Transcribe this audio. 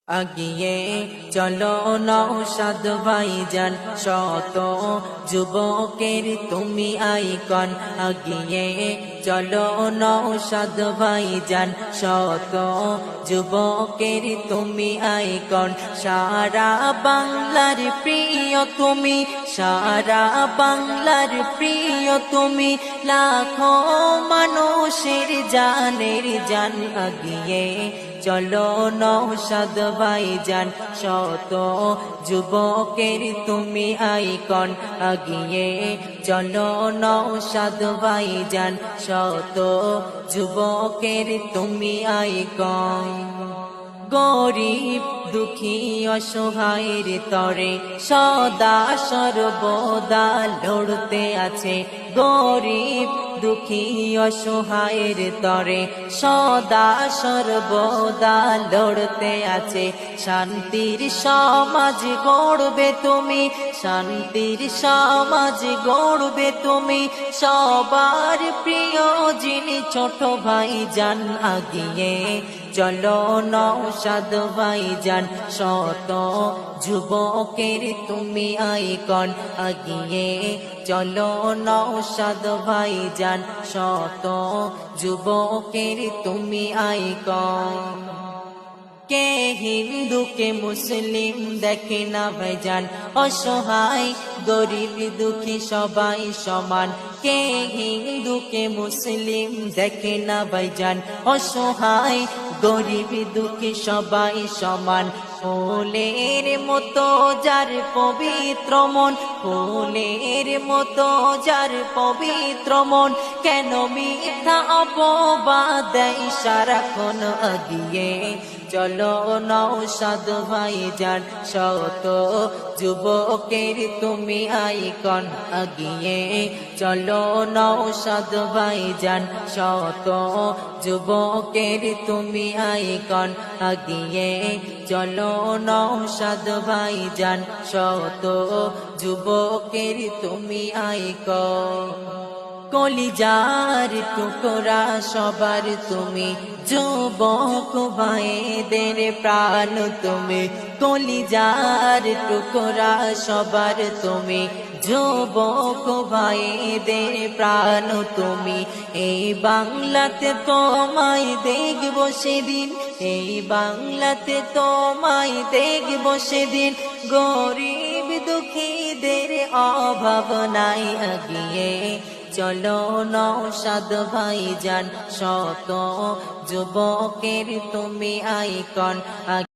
আগিয়ে চলো নওশাদ ভাইজান, শত যুবকের তুমি আইকন। আগিয়ে চলো নওশাদ ভাইজান, শত যুবকের তুমি আইকন। সারা বাংলার প্রিয় তুমি, সারা বাংলার প্রিয় তুমি, লাখো মানুষের জানের জান। আগিয়ে চলো নওশাদ ভাইজান, শত যুবকের তুমি আইকন। আগিয়ে চলো নওশাদ ভাইজান, শত যুবকের তুমি আইকন। গরিব দুঃখী অসহায়ের তরে সদা সর্বদা লড়তে আছে। গরিব দুঃখী অসহায়ের তরে সদা সর্বদা লড়তে আছে। শান্তির সমাজ গড়বে তুমি, শান্তির সমাজ গড়বে তুমি, সবার প্রিয় যিনি ছোট ভাইজান। আগিয়ে চলো নওশাদ ভাইজান, শত যুবকের তুমি আইকন। আগিয়ে চলো নওশাদ ভাইজান, শত যুবকের তুমি আইকন। কে হিন্দু কে মুসলিম দেখে না ভাইজান, অসহায় গরিব দুঃখী সবাই সমান। কে হিন্দু কে মুসলিম দেখে না ভাইজান, অসহায় গরিব দুঃখী সবাই সমান। ফুলের মতো যার পবিত্র মন, ফুলের মতো যার পবিত্র মন, কেন মিথ্যা অপবাদ দেয় সারাক্ষণ। আগিয়ে চলো নওশাদ ভাইজান, শত যুবকের তুমি আইকন। আগিয়ে চলো নওশাদ ভাইজান, শত যুবকের তুমি আইকন। আগিয়ে চলো নওশাদ ভাইজান, শত যুবকের তুমি আইকন। কলিজার টুকরা সবার তুমি, যুবক ভাইদের প্রাণ তুমি। কলিজার টুকরা সবার তুমি, যুবক ভাইদের প্রাণ তুমি। এই বাংলাতে তোমায় দেখব সেদিন, এই বাংলাতে তোমায় দেখব সেদিন, গরিব দুঃখীদের অভাব নাই। আগিয়ে চলো নওশাদ ভাইজান, শত যুবকের তুমি আইকন।